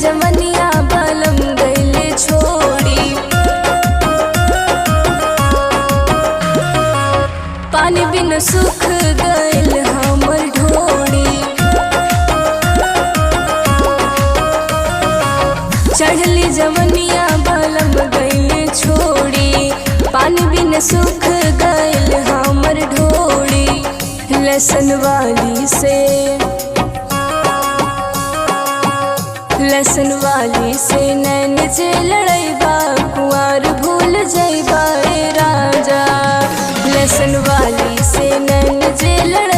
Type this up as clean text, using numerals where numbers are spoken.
जवनिया बलम गइले छोड़ी। पानी बिन सुख गइल हमर ढोड़ी। चढ़ली जवनिया बलम गइले छोड़ी। पानी बिन सुख गइल हमर ढोड़ी। लसन वाली से नैन जे लड़ैबा कुंवर भूल जइबा ए राजा। लसन वाली से नैन जे लड़ैबा